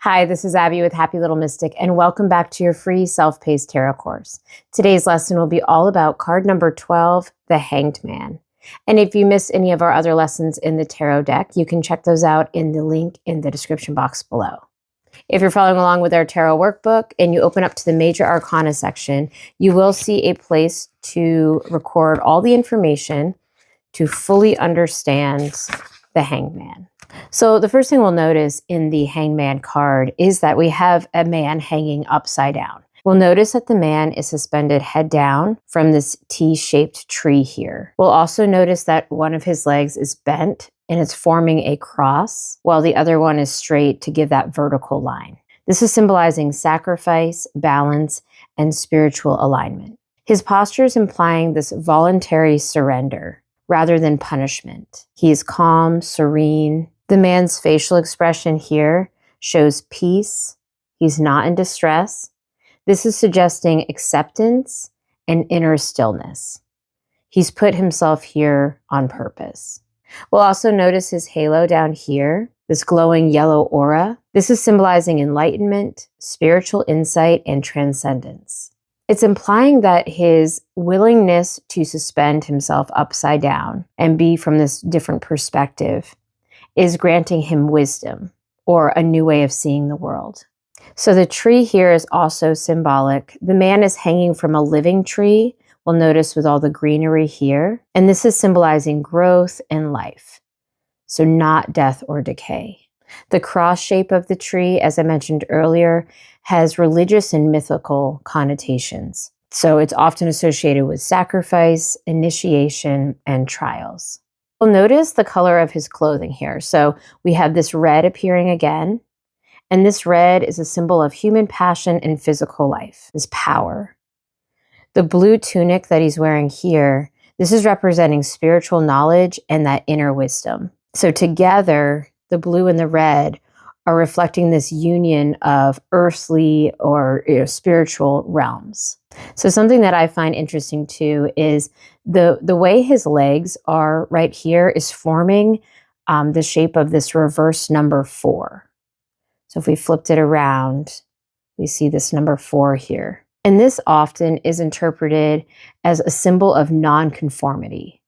Hi, this is Abby with Happy Little Mystic, and welcome back to your free self-paced tarot course. Today's lesson will be all about card number 12, the Hanged Man. And if you missed any of our other lessons in the tarot deck, you can check those out in the link in the description box below. If you're following along with our tarot workbook and you open up to the Major Arcana section, you will see a place to record all the information to fully understand the Hanged Man. So the first thing we'll notice in the Hanged Man card is that we have a man hanging upside down. We'll notice that the man is suspended head down from this T-shaped tree here. We'll also notice that one of his legs is bent and it's forming a cross, while the other one is straight to give that vertical line. This is symbolizing sacrifice, balance, and spiritual alignment. His posture is implying this voluntary surrender rather than punishment. He is calm, serene. The man's facial expression here shows peace. He's not in distress. This is suggesting acceptance and inner stillness. He's put himself here on purpose. We'll also notice his halo down here, this glowing yellow aura. This is symbolizing enlightenment, spiritual insight, and transcendence. It's implying that his willingness to suspend himself upside down and be from this different perspective is granting him wisdom or a new way of seeing the world. So the tree here is also symbolic. The man is hanging from a living tree. We'll notice with all the greenery here. And this is symbolizing growth and life. So not death or decay. The cross shape of the tree, as I mentioned earlier, has religious and mythical connotations. So it's often associated with sacrifice, initiation, and trials. You'll notice the color of his clothing here. So we have this red appearing again, and this red is a symbol of human passion and physical life, this power. The blue tunic that he's wearing here, this is representing spiritual knowledge and that inner wisdom. So together, the blue and the red are reflecting this union of earthly or spiritual realms. So something that I find interesting too is the way his legs are right here is forming the shape of this reverse number 4. So if we flipped it around, we see this number 4 here. And this often is interpreted as a symbol of nonconformity,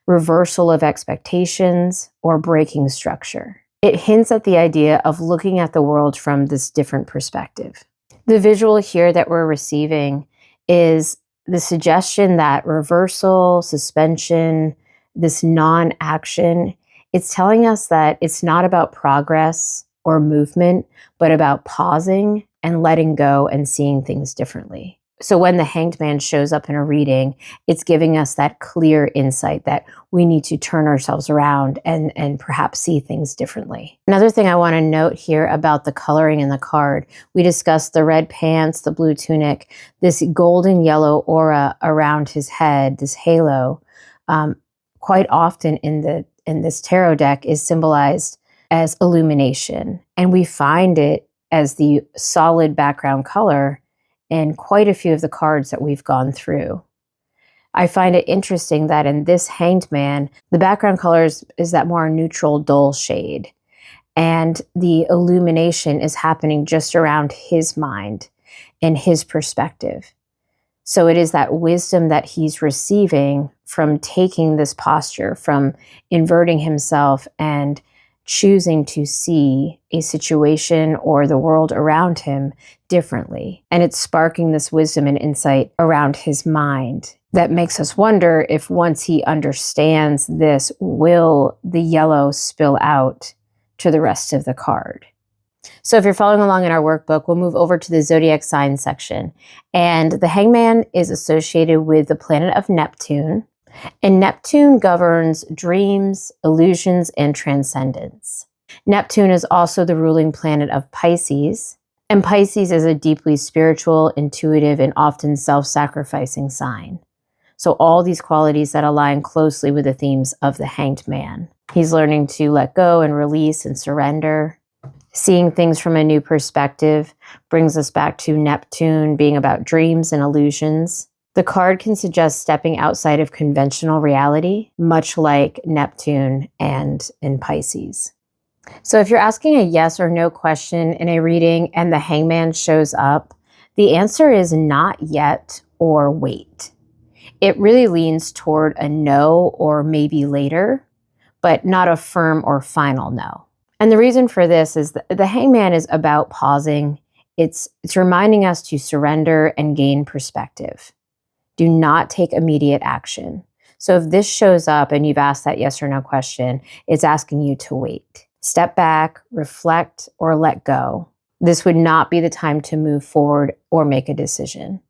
reversal of expectations, or breaking structure. It hints at the idea of looking at the world from this different perspective. The visual here that we're receiving is the suggestion that reversal, suspension, this non-action, it's telling us that it's not about progress or movement, but about pausing and letting go and seeing things differently. So when the Hanged Man shows up in a reading, it's giving us that clear insight that we need to turn ourselves around and perhaps see things differently. Another thing I want to note here about the coloring in the card, we discussed the red pants, the blue tunic, this golden yellow aura around his head, this halo, quite often in this tarot deck is symbolized as illumination. And we find it as the solid background color in quite a few of the cards that we've gone through. I find it interesting that in this Hanged Man, the background color is that more neutral, dull shade. And the illumination is happening just around his mind and his perspective. So it is that wisdom that he's receiving from taking this posture, from inverting himself and choosing to see a situation or the world around him differently. And it's sparking this wisdom and insight around his mind that makes us wonder if once he understands this, will the yellow spill out to the rest of the card? So if you're following along in our workbook, we'll move over to the Zodiac sign section. And the Hanged Man is associated with the planet of Neptune. And Neptune governs dreams, illusions, and transcendence. Neptune is also the ruling planet of Pisces. And Pisces is a deeply spiritual, intuitive, and often self-sacrificing sign. So all these qualities that align closely with the themes of the Hanged Man. He's learning to let go and release and surrender. Seeing things from a new perspective brings us back to Neptune being about dreams and illusions. The card can suggest stepping outside of conventional reality, much like Neptune and in Pisces. So if you're asking a yes or no question in a reading and the hangman shows up, the answer is not yet or wait. It really leans toward a no or maybe later, but not a firm or final no. And the reason for this is that the hangman is about pausing. It's reminding us to surrender and gain perspective. Do not take immediate action. So if this shows up and you've asked that yes or no question, it's asking you to wait. Step back, reflect, or let go. This would not be the time to move forward or make a decision.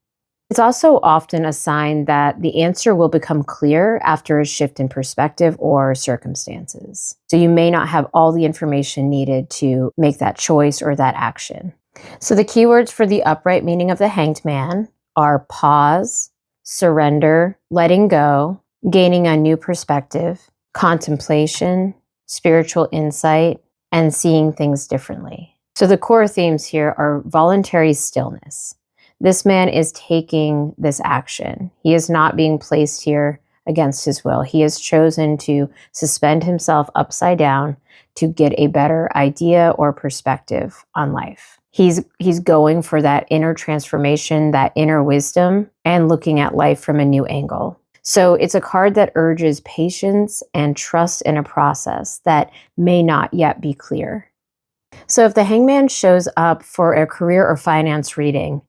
It's also often a sign that the answer will become clear after a shift in perspective or circumstances. So you may not have all the information needed to make that choice or that action. So the keywords for the upright meaning of the hanged man are pause, surrender, letting go, gaining a new perspective, contemplation, spiritual insight, and seeing things differently. So the core themes here are voluntary stillness. This man is taking this action. He is not being placed here against his will. He has chosen to suspend himself upside down to get a better idea or perspective on life. He's going for that inner transformation, that inner wisdom, and looking at life from a new angle. So it's a card that urges patience and trust in a process that may not yet be clear. So if the hangman shows up for a career or finance reading,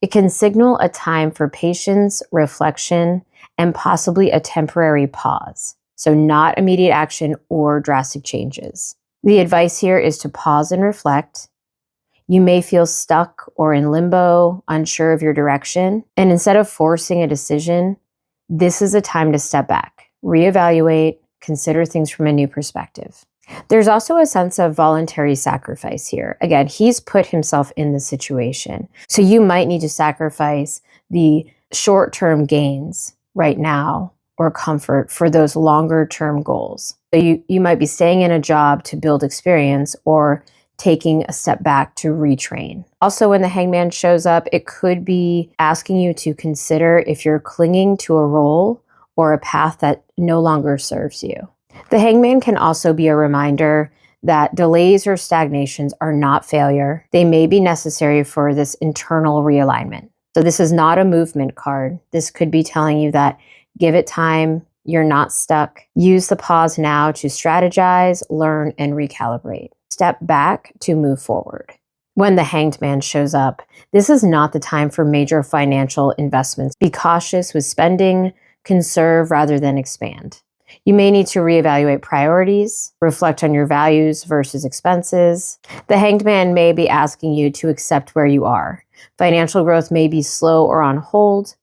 it can signal a time for patience, reflection, and possibly a temporary pause. So not immediate action or drastic changes. The advice here is to pause and reflect. You may feel stuck or in limbo, unsure of your direction. And instead of forcing a decision, this is a time to step back, reevaluate, consider things from a new perspective. There's also a sense of voluntary sacrifice here. Again, he's put himself in the situation. So you might need to sacrifice the short-term gains right now or comfort for those longer-term goals. So you might be staying in a job to build experience or taking a step back to retrain. Also, when the hangman shows up, it could be asking you to consider if you're clinging to a role or a path that no longer serves you. The hangman can also be a reminder that delays or stagnations are not failure. They may be necessary for this internal realignment. So this is not a movement card. This could be telling you that give it time, you're not stuck. Use the pause now to strategize, learn, and recalibrate. Step back to move forward. When the hanged man shows up, this is not the time for major financial investments. Be cautious with spending, conserve rather than expand. You may need to reevaluate priorities, reflect on your values versus expenses. The hanged man may be asking you to accept where you are. Financial growth may be slow or on hold,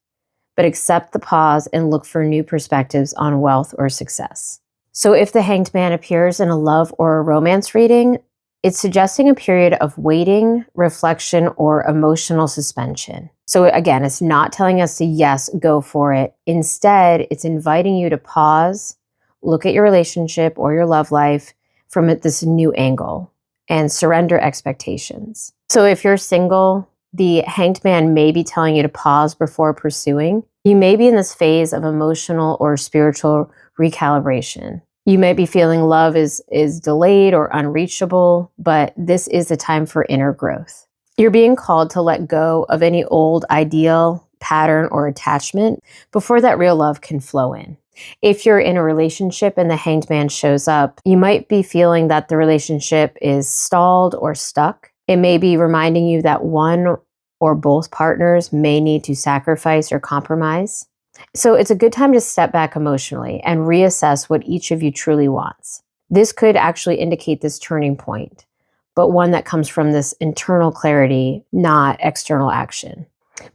but accept the pause and look for new perspectives on wealth or success. So if the hanged man appears in a love or a romance reading, it's suggesting a period of waiting, reflection, or emotional suspension. So again, it's not telling us to yes, go for it. Instead, it's inviting you to pause, look at your relationship or your love life from this new angle, and surrender expectations. So if you're single, the hanged man may be telling you to pause before pursuing. You may be in this phase of emotional or spiritual recalibration. You might be feeling love is delayed or unreachable, but this is the time for inner growth. You're being called to let go of any old ideal, pattern, or attachment before that real love can flow in. If you're in a relationship and the hanged man shows up, you might be feeling that the relationship is stalled or stuck. It may be reminding you that one or both partners may need to sacrifice or compromise. So it's a good time to step back emotionally and reassess what each of you truly wants. This could actually indicate this turning point, but one that comes from this internal clarity, not external action.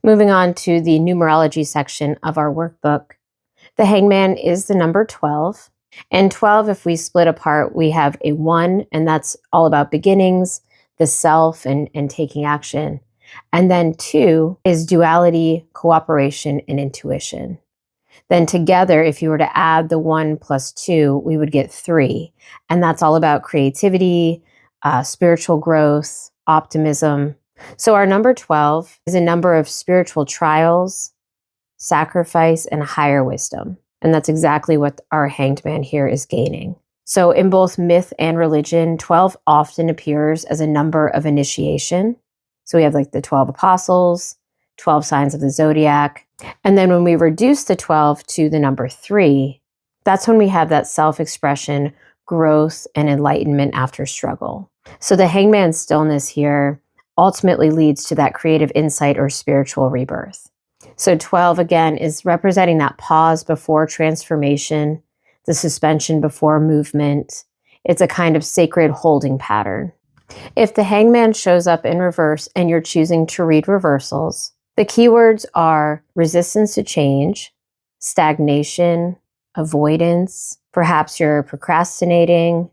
Moving on to the numerology section of our workbook, the hangman is the number 12. And 12, if we split apart, we have a 1, and that's all about beginnings, the self, and taking action. And then 2 is duality, cooperation, and intuition. Then together, if you were to add the 1 plus 2, we would get 3. And that's all about creativity, spiritual growth, optimism. So our number 12 is a number of spiritual trials, sacrifice, and higher wisdom. And that's exactly what our hanged man here is gaining. So in both myth and religion, 12 often appears as a number of initiation. So we have like the 12 apostles, 12 signs of the Zodiac. And then when we reduce the 12 to the number 3, that's when we have that self-expression, growth, and enlightenment after struggle. So the hangman's stillness here ultimately leads to that creative insight or spiritual rebirth. So 12, again, is representing that pause before transformation, the suspension before movement. It's a kind of sacred holding pattern. If the hangman shows up in reverse and you're choosing to read reversals, the keywords are resistance to change, stagnation, avoidance. Perhaps you're procrastinating.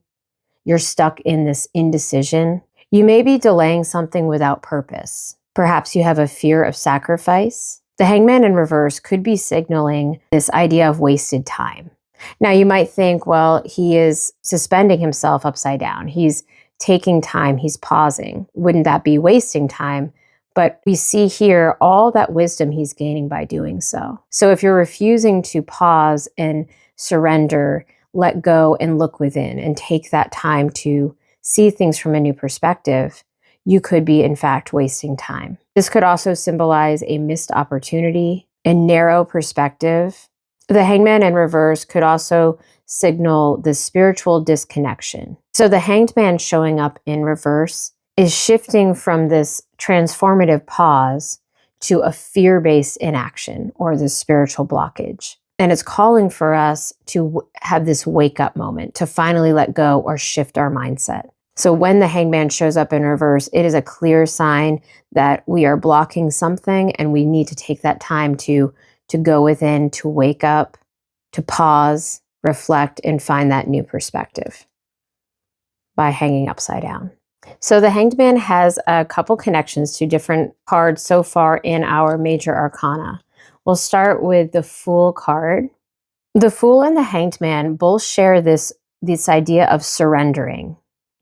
You're stuck in this indecision. You may be delaying something without purpose. Perhaps you have a fear of sacrifice. The hangman in reverse could be signaling this idea of wasted time. Now you might think, well, he is suspending himself upside down. He's taking time. He's pausing. Wouldn't that be wasting time? But we see here all that wisdom he's gaining by doing so. So if you're refusing to pause and surrender, let go and look within and take that time to see things from a new perspective, you could be, in fact, wasting time. This could also symbolize a missed opportunity, a narrow perspective. The hangman in reverse could also signal the spiritual disconnection. So the hanged man showing up in reverse is shifting from this transformative pause to a fear-based inaction or the spiritual blockage. And it's calling for us to have this wake-up moment, to finally let go or shift our mindset. So when the hangman shows up in reverse, it is a clear sign that we are blocking something and we need to take that time to go within, to wake up, to pause, reflect, and find that new perspective by hanging upside down. So the hanged man has a couple connections to different cards so far in our Major Arcana. We'll start with the Fool card. The Fool and the hanged man both share this idea of surrendering,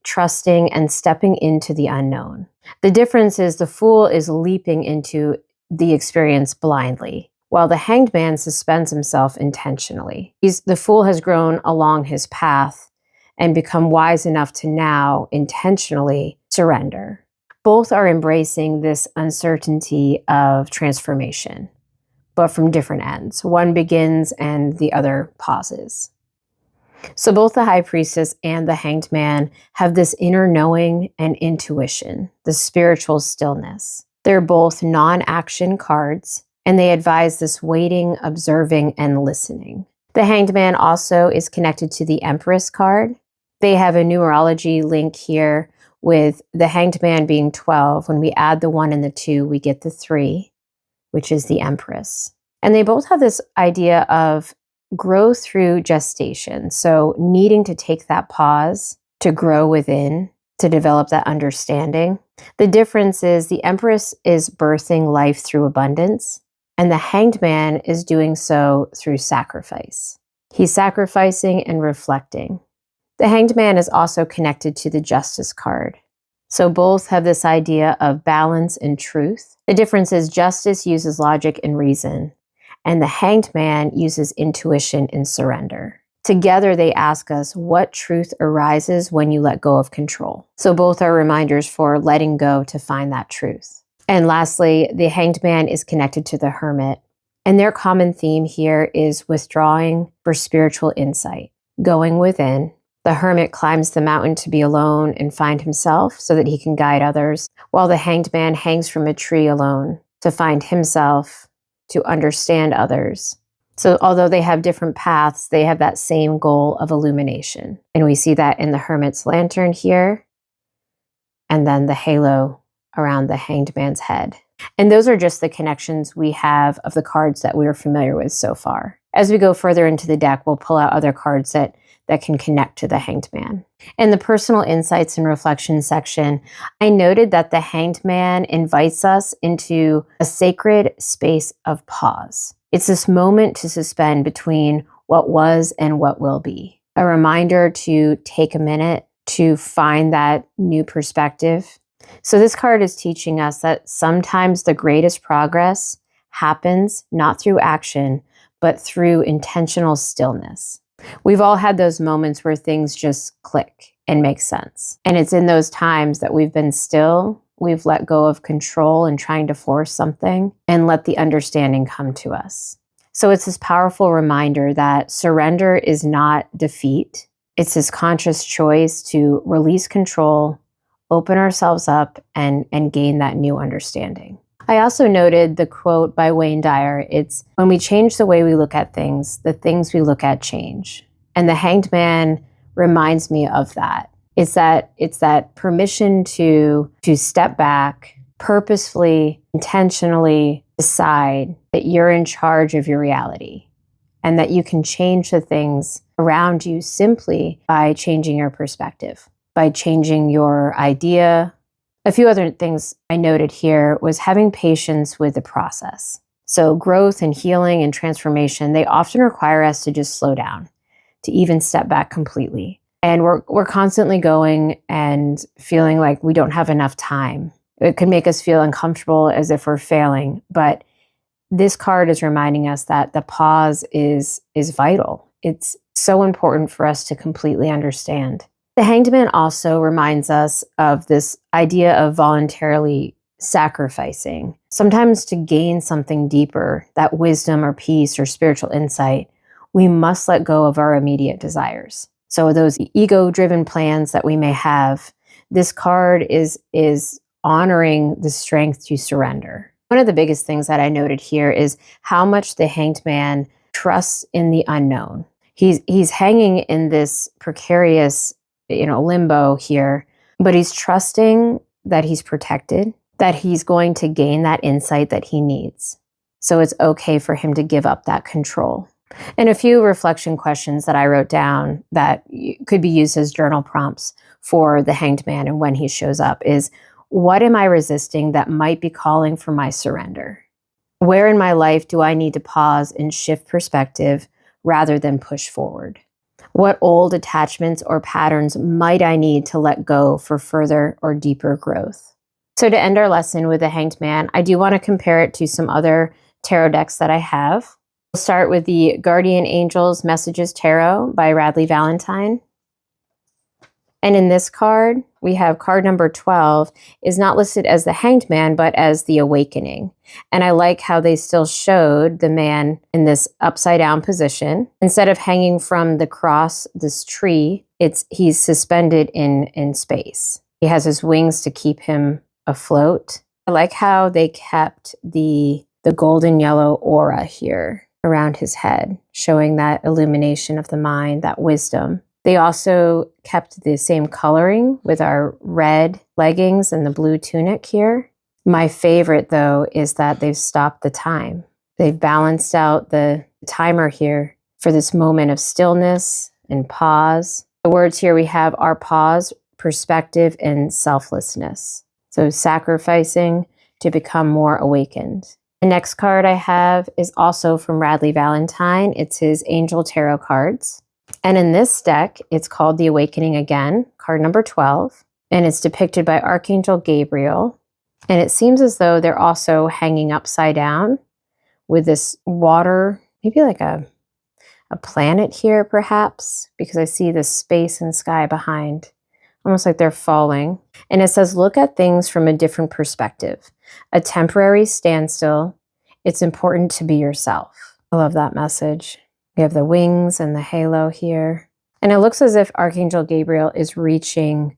trusting, and stepping into the unknown. The difference is the Fool is leaping into the experience blindly, while the hanged man suspends himself intentionally. The Fool has grown along his path and become wise enough to now intentionally surrender. Both are embracing this uncertainty of transformation, but from different ends. One begins and the other pauses. So both the High Priestess and the Hanged Man have this inner knowing and intuition, the spiritual stillness. They're both non-action cards, and they advise this waiting, observing, and listening. The Hanged Man also is connected to the Empress card. They have a numerology link here with the Hanged Man being 12. When we add the 1 and the 2, we get the 3, which is the Empress. And they both have this idea of growth through gestation. So needing to take that pause to grow within, to develop that understanding. The difference is the Empress is birthing life through abundance, and the Hanged Man is doing so through sacrifice. He's sacrificing and reflecting. The Hanged Man is also connected to the Justice card. So both have this idea of balance and truth. The difference is Justice uses logic and reason, and the Hanged Man uses intuition and surrender. Together, they ask us what truth arises when you let go of control. So both are reminders for letting go to find that truth. And lastly, the Hanged Man is connected to the Hermit. And their common theme here is withdrawing for spiritual insight, going within. The Hermit climbs the mountain to be alone and find himself so that he can guide others, while the Hanged Man hangs from a tree alone to find himself, to understand others. So although they have different paths, they have that same goal of illumination. And we see that in the Hermit's lantern here, and then the halo around the Hanged Man's head. And those are just the connections we have of the cards that we're familiar with so far. As we go further into the deck, we'll pull out other cards that can connect to the Hanged Man. In the personal insights and reflection section, I noted that the Hanged Man invites us into a sacred space of pause. It's this moment to suspend between what was and what will be. A reminder to take a minute to find that new perspective. So this card is teaching us that sometimes the greatest progress happens not through action, but through intentional stillness. We've all had those moments where things just click and make sense. And it's in those times that we've been still, we've let go of control and trying to force something and let the understanding come to us. So it's this powerful reminder that surrender is not defeat. It's this conscious choice to release control, open ourselves up, and gain that new understanding. I also noted the quote by Wayne Dyer. It's, when we change the way we look at things, the things we look at change. And the Hanged Man reminds me of that. It's that permission to step back, purposefully, intentionally decide that you're in charge of your reality and that you can change the things around you simply by changing your perspective, by changing your idea. A few other things I noted here was having patience with the process. So growth and healing and transformation, they often require us to just slow down, to even step back completely. And we're constantly going and feeling like we don't have enough time. It can make us feel uncomfortable as if we're failing. But this card is reminding us that the pause is vital. It's so important for us to completely understand. The Hanged Man also reminds us of this idea of voluntarily sacrificing. Sometimes to gain something deeper, that wisdom or peace or spiritual insight, we must let go of our immediate desires. So those ego-driven plans that we may have, this card is honoring the strength to surrender. One of the biggest things that I noted here is how much the Hanged Man trusts in the unknown. He's hanging in this precarious, limbo here, but he's trusting that he's protected, that he's going to gain that insight that he needs. So it's okay for him to give up that control. And a few reflection questions that I wrote down that could be used as journal prompts for the Hanged Man and when he shows up is, what am I resisting that might be calling for my surrender? Where in my life do I need to pause and shift perspective rather than push forward? What old attachments or patterns might I need to let go for further or deeper growth? So to end our lesson with the Hanged Man, I do want to compare it to some other tarot decks that I have. We'll start with the Guardian Angels Messages Tarot by Radleigh Valentine. And in this card, we have card number 12 is not listed as the Hanged Man, but as the Awakening. And I like how they still showed the man in this upside down position. Instead of hanging from the cross, this tree, he's suspended in space. He has his wings to keep him afloat. I like how they kept the golden yellow aura here around his head, showing that illumination of the mind, that wisdom. They also kept the same coloring with our red leggings and the blue tunic here. My favorite, though, is that they've stopped the time. They've balanced out the timer here for this moment of stillness and pause. The words here we have are pause, perspective, and selflessness. So sacrificing to become more awakened. The next card I have is also from Radleigh Valentine. It's his Angel Tarot cards. And in this deck, it's called The Awakening again, card number 12. And it's depicted by Archangel Gabriel. And it seems as though they're also hanging upside down with this water, maybe like a planet here perhaps, because I see this space and sky behind, almost like they're falling. And it says, look at things from a different perspective. A temporary standstill. It's important to be yourself. I love that message. We have the wings and the halo here. And it looks as if Archangel Gabriel is reaching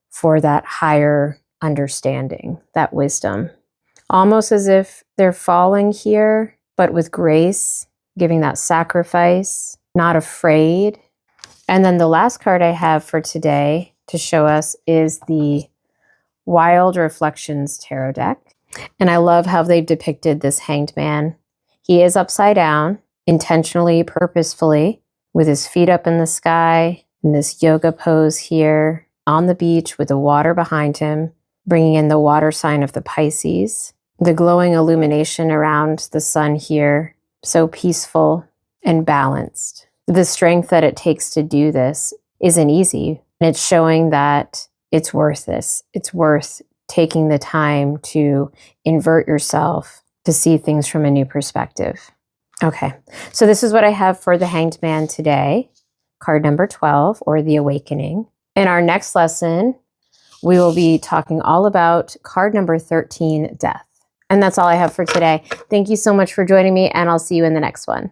for that higher understanding, that wisdom. Almost as if they're falling here, but with grace, giving that sacrifice, not afraid. And then the last card I have for today to show us is the Wild Reflections Tarot deck. And I love how they've depicted this Hanged Man. He is upside down, intentionally, purposefully, with his feet up in the sky, in this yoga pose here, on the beach with the water behind him, bringing in the water sign of the Pisces. The glowing illumination around the sun here, so peaceful and balanced. The strength that it takes to do this isn't easy, and it's showing that it's worth this. It's worth taking the time to invert yourself, to see things from a new perspective. Okay, so this is what I have for the Hanged Man today. card number 12, or the awakening. In our next lesson, we will be talking all about card number 13, death. And that's all I have for today. Thank you so much for joining me, and I'll see you in the next one.